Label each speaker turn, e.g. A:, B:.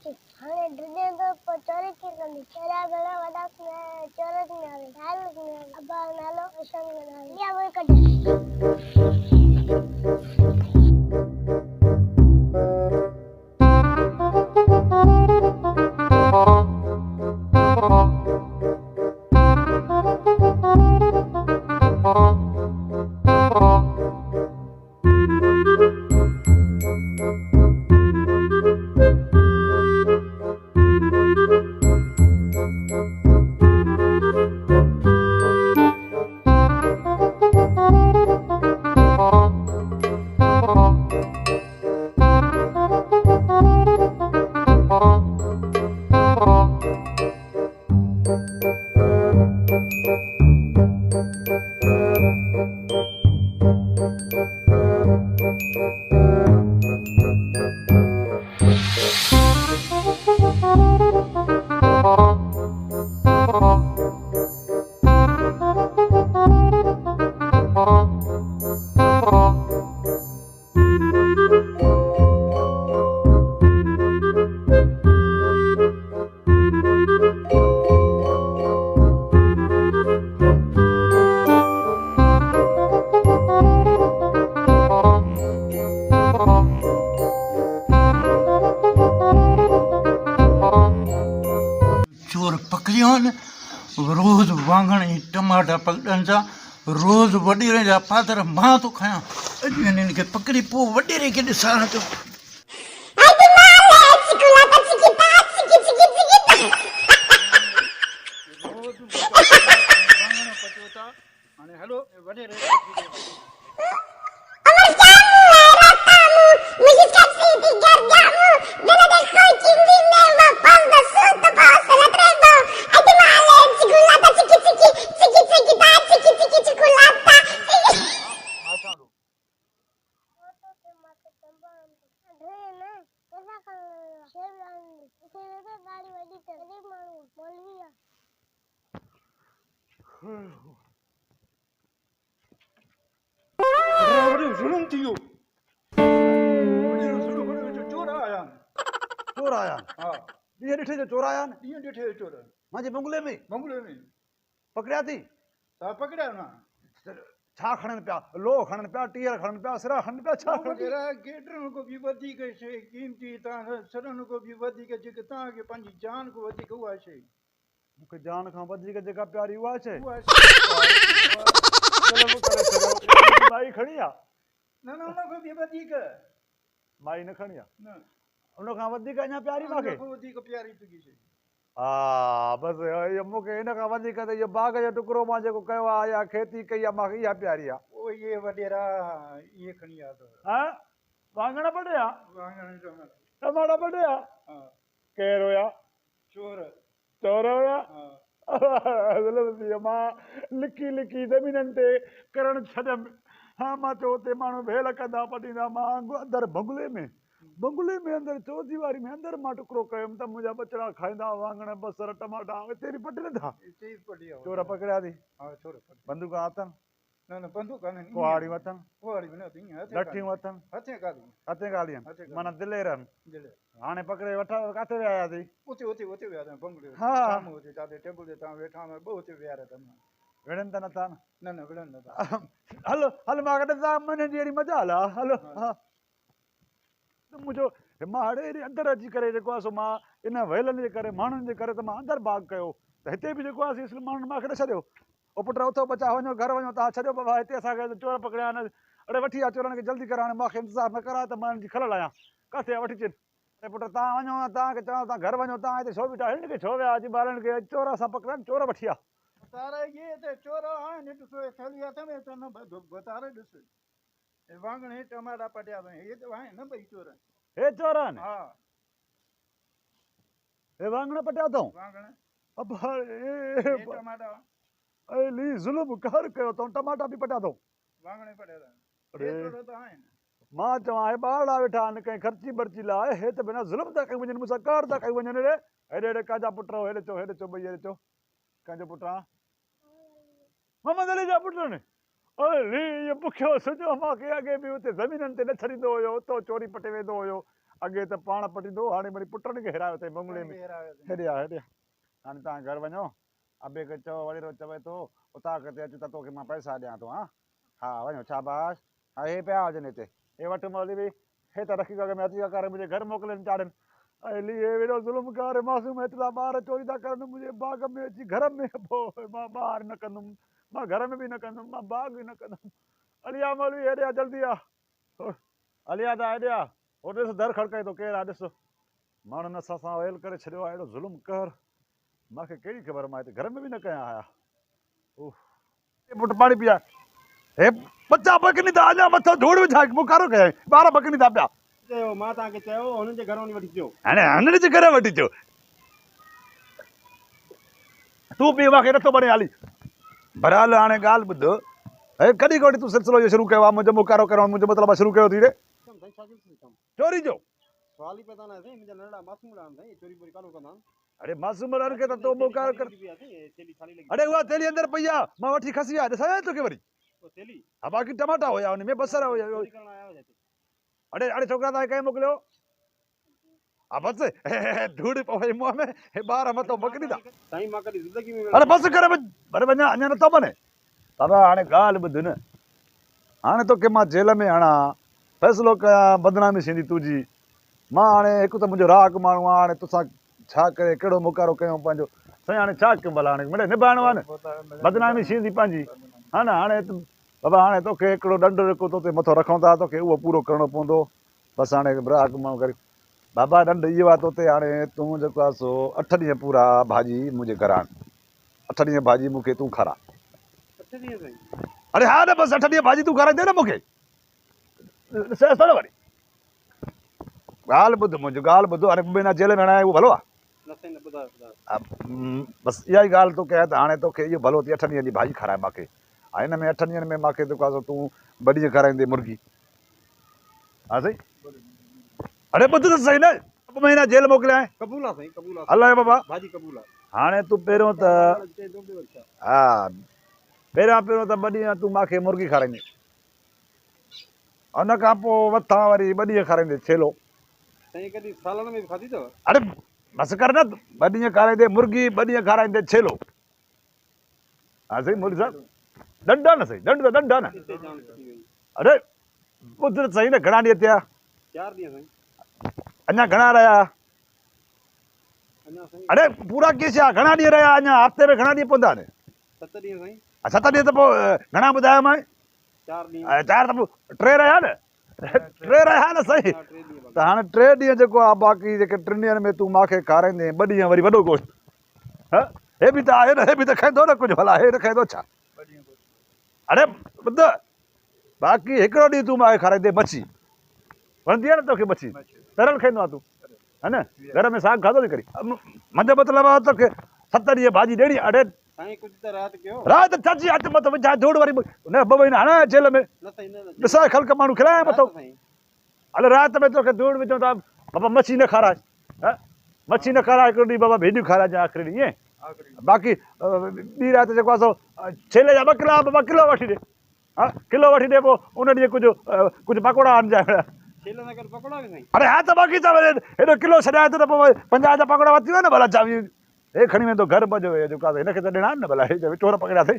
A: हाणे ड्रडे तो चोरी की कंदी तेरा गला वदा चोरत में आवे हाल में अब्बा नालो अशन में या वो कटे
B: चोर पकड़ियोन रोज वांगण ऐं टमाटा पकड़नि था रोज वॾेरे जा पादर मां थो खायां अॼु हिननि खे पकड़ी पोइ वॾेरे खे ॾिसां थो हाणे हलो वॾेरे ज़ुल्म थी वियो चोर आया
C: चोर आया
B: हा
C: ॾींहं ॾिठे जो चोर आया आहिनि
B: ॾींहं ॾिठे चोर
C: मुंहिंजे बंगले में
B: बंगले में
C: पकड़िया थी
B: तव्हां पकड़िया न
C: छा खणनि पिया लोह खणनि पिया टीयर खणनि पिया सिरा खणनि पिया छा खणनि पिया?
B: गेटरनि खां बि वधीक शइ क़ीमती तव्हां सिरनि खां बि वधीक जेके तव्हांखे पंहिंजी जान खां वधीक उहा शइ
C: मूंखे जान खां वधीक जेका प्यारी उहा शइ
B: उहा
C: चलो करे छॾियो माई खणी आहे
B: न न उन खां बि वधीक
C: माई न खणी आहे
B: न
C: उन खां वधीक अञा प्यारी मूंखे
B: उन खां वधीक प्यारी तुंहिंजी शइ
C: हा बसि इहो मूंखे हिन खां वधीक त इहो बाग़ जो टुकड़ो मां जेको कयो आहे या खेती कई आहे मूंखे इहा प्यारी आहे
B: ओ इहे वॾेरा इहे खणी आया अथव
C: हा वाङण पढ़िया
B: वाङण टमाटा
C: टमाटा पढ़िया
B: हा
C: केरु हुया
B: चोर
C: चोर हुया
B: हा
C: मां लिकी लिकी ज़मीननि ते करणु छॾियमि हा मां चयो हुते माण्हू भेल कंदा पटींदा मां अंदरि बंगले में अंदरि चौथी वारी में अंदरि मां टुकड़ो कयुमि त मुंहिंजा बचड़ा खाईंदा वाङण बसर टमाटा हिते बि पटी नथा
B: हिते ई पढ़ी आहे
C: चोर पकड़िया थी
B: हा चोर पढ़ी
C: बंदूक अथनि
B: न न बंदूक कान्हे
C: कुहाड़ियूं अथनि
B: कुहाड़ी बि न अथई ईअं
C: लठियूं अथनि
B: हथे काॾी
C: हथे ॻाल्हियूं
B: हथे
C: माना दिलेर आहिनि
B: दिले
C: हाणे पकड़े वठा किथे विया हुआसीं
B: उते उते उते विया अथव बंगले
C: हा।
B: साम्हूं हुते जिते टेबल ते तव्हां वेठा आहियो ॿ उते विया अथव
C: विढ़नि त नथा
B: न न विढ़नि नथा
C: हलो हलो मां कॾहिं तव्हां महीने जी अहिड़ी मज़ा हला हलो हा मुंहिंजो मां हाणे हेॾे अंदरि अची करे जेको आहे सो मां इन वेलनि जे करे माण्हुनि जे करे त मां अंदरि बाग़ कयो त हिते बि जेको आहे सो माण्हुनि मूंखे ॾे छॾियो ओ पुट उथो बचा वञो घर वञो तव्हां छॾियो बाबा हिते असांखे चोर पकड़िया आहिनि अड़े वठी आ चोरनि खे जल्दी कर हाणे मूंखे इंतज़ारु न कराए त मां हिननि जी खलल आहियां किथे आहे वठी अचनि अड़े पुट तव्हां वञो तव्हांखे चवां तव्हां घर वञो तव्हां हिते छो बीठा हिन खे छो विया अॼु ॿारनि खे चोर सां पकड़नि चोर वठी आ
B: तारा ये ते चोर आहिनि ॾिसो थैली हथ में त न बतारे ॾिस वाङण टमाटा पटिया अथई हे त आहिनि न ॿई चोर
C: हे चोर आहिनि
B: हा
C: हे वाङण पटिया अथऊं
B: वाङण
C: अबा
B: हे टमाटा
C: ली ज़ुल्म कहर कयो अथऊं टमाटा बि पटिया अथऊं
B: वाङण पटिया अथव हे चोर त आहिनि
C: मां चवां हे ॿारड़ा वेठा आहिनि कंहिं ख़र्ची बर्ची लाइ हे त बिना ज़ुल्म था कई वञनि मूंसां कार था कई वञनि हेॾे हेॾे काजा पुट हेॾे चो ॿई हेॾे चो कंहिंजो पुटु आहे मोहम्मद अली जा पुट आहिनि अरे इहो बुखियो सिजो मूंखे अॻे बि हुते ज़मीननि ते न छॾींदो हुयो उतो चोरी पटे वेंदो हुयो अॻे त पाण पटींदो हाणे वरी पुटनि खे हिरायो अथई बंगले में हेॾे हाणे तव्हां घर वञो अबे खे चओ वरी चवे थो उतां किथे अच त तोखे मां पैसा ॾियां थो हा वञो शाबाश हा हे पिया हुजनि हिते हे वठि मौली बि हे त रखी करे में अची करे मुंहिंजे घर मोकिलनि चाढ़नि अली हे हेॾो ज़ुल्मकार मासूम हेतिरा ॿार चोरी था करनि मुंहिंजे बाग़ में अची घर में पोइ मां ॿाहिरि न कंदुमि मां घर में बि न कंदुमि मां बाग़ बि न कंदुमि अलिया मौलवी हेॾे आ जल्दी आहे अलिया त हेॾे आहे हो ॾिस दर खड़काए थो केरु आहे ॾिस माण्हुनि असां सां वेल करे छॾियो आहे हेॾो ज़ुल्म कर मूंखे कहिड़ी ख़बर मां हिते घर में बि न कयां आया पुटु पाणी पीआ हे बच्चा बकनी था अञा मथो धूड़ विझाए मुकारो कयां ॿार बकनी था पिया
D: चयो मां तव्हांखे चयो हुननि जे घर वञी वठी अचो
C: हाणे हुननि जे घर वठी अचो तूं पी मूंखे नथो बणे हाली बरहाल हाणे ॻाल्हि ॿुध हे कॾहिं खां वठी तूं सिलसिलो इहो शुरू कयो आहे मुंहिंजो मुकारो करणु मुंहिंजो मतिलबु आहे शुरू कयो थी रे चोरी जो
D: सवाल ई पैदा न साईं मुंहिंजा नंढड़ा मासूम आहिनि साईं चोरी बोरी कान कंदा आहिनि
C: अरे मासूम खे त तो मुकारो कर
D: थेली खाली लॻी
C: अरे उहा थेली अंदरि पई आहे मां वठी खसी आहे ॾिसां तोखे वरी
D: थेली
C: हा बाक़ी टमाटा हुया हुन में बसर हुया
D: चोरी करण आया हुया
C: अड़े अड़े छोकिरा तव्हां कंहिं मोकिलियो हा बसि धूड़ पवे मुंहं में हे ॿार मथो बकरी था
D: साईं मां कॾहिं ज़िंदगी में
C: अरे बसि करे अरे वञा अञा नथो बने बाबा हाणे ॻाल्हि ॿुध न हाणे तोखे मां जेल में हणा फ़ैसिलो कयां बदनामी थींदी तुंहिंजी मां हाणे हिकु त मुंहिंजो राग माण्हू आहे हाणे तोसां छा करे कहिड़ो मुकारो कयूं पंहिंजो साईं हाणे छा कयूं भला हाणे मिड़े निभाइणो आहे न बदनामी थींदी पंहिंजी हा न हाणे बाबा हाणे तोखे हिकिड़ो ॾंढु जेको तोते मथो रखूं था तोखे उहो पूरो करिणो पवंदो बसि हाणे राग माण्हू करे बाबा ॾंढु इहो आहे तोते हाणे तूं जेको आहे सो 8 ॾींहं पूरा भाॼी मुंहिंजे घर आण 8 ॾींहं भाॼी मूंखे तूं खारां
D: 8 ॾींहं साईं
C: अरे हा न बसि 8 ॾींहं भाॼी तूं खाराईंदे न मूंखे ॾिसां वरी ॻाल्हि ॿुध मुंहिंजो ॻाल्हि ॿुधो हाणे 2 महीना जेल में हणाए उहो भलो आहे
D: न साईं न ॿुधायो
C: बसि इहा ई ॻाल्हि तोखे आहे त हाणे तोखे इहो भलो थी 8 ॾींहंनि जी भाॼी खाराए मूंखे हा हिन में 8 ॾींहंनि में मूंखे जेको आहे तूं 2 ॾींहं खाराईंदे मुर्गी हा साईं अरे ॿुध त सही न 2 महीना जेल मोकिलिया
D: कबूल आहे साईं कबूल आहे
C: अलाए बाबा
D: भाॼी कबूल आहे
C: हाणे तूं पहिरियों त हा पहिरियों त 2 ॾींहं तूं मूंखे मुर्गी खाराईंदे उन खां पोइ मथां वरी 2 ॾींहं खाराईंदे छेलो
D: साईं कॾहिं सालनि में बि खाधी अथव
C: अरे बसि कर न 2 ॾींहं खाराईंदे मुर्गी 2 ॾींहं खाराईंदे छेलो हा साईं मोदी साहिबु ॾंडु आहे न साईं ॾंडु त ॾंडु आहे न
D: हिते जान सुठी वई
C: अरे ॿुध त सही न घणा ॾींहं थिया
D: 4 ॾींहं साईं
C: अञा घणा रहिया
D: अञा साईं
C: अरे पूरा केस आहे घणा ॾींहं रहिया अञा हफ़्ते में घणा ॾींहं पवंदा आहिनि
D: 7 ॾींहं साईं
C: 7 ॾींहं त पोइ घणा ॿुधायो मां
D: 4 ॾींहं
C: 4 त पोइ 3 रहिया न 3 रहिया न सही
D: 3 ॾींहं
C: त हाणे 3 ॾींहं जेको आहे बाक़ी जेके 3 ॾींहंनि में तूं मूंखे खाराईंदे 2 ॾींहं वरी वॾो गोश्त हा हे बि त आहे न हे बि त खाईंदो न कुझु भला हे न खाईंदो छा अरे ॿुध बाक़ी हिकिड़ो ॾींहुं तूं मूंखे खाराईंदे मच्छी वणंदी आहे न तोखे मच्छी तरियल खाईंदो आहे तूं हा न घर में साग खाधो थी करी मुंहिंजो मतिलबु आहे तोखे 7 ॾींहं भाॼी ॾियणी अड़े
D: साईं कुझु त राति कयो
C: राति छाची हथु मथो विझाए धूड़ वरी न 2 महीना हणा जेल में
D: न साईं न
C: ॾिसां ख़ल्क माण्हू खिलाए मथो
D: साईं
C: हल राति में तोखे धूड़ विझूं था बाबा मच्छी न खाराए हा मच्छी न खाराए हिकिड़ो ॾींहुं बाबा भीडियूं खाराइजांइ आख़िरी ॾींहुं ईअं बाक़ी ॿी राति जेको आहे सो छेले जा 2 किलो बाबा किलो वठी ॾे हा किलो वठी ॾे पोइ उन ॾींहुं कुझु पकोड़ा आणजांइ
D: छेले सां गॾु पकोड़ा बि साईं
C: अरे हा त बाक़ी त हेॾो किलो छॾाए थो त पोइ 50 जा पकोड़ा वठी वियो न भला चावी हे खणी वेंदो घर भॼो जेको आहे हिनखे त ॾियणा आहिनि न भला हे चोर पकड़िया अथई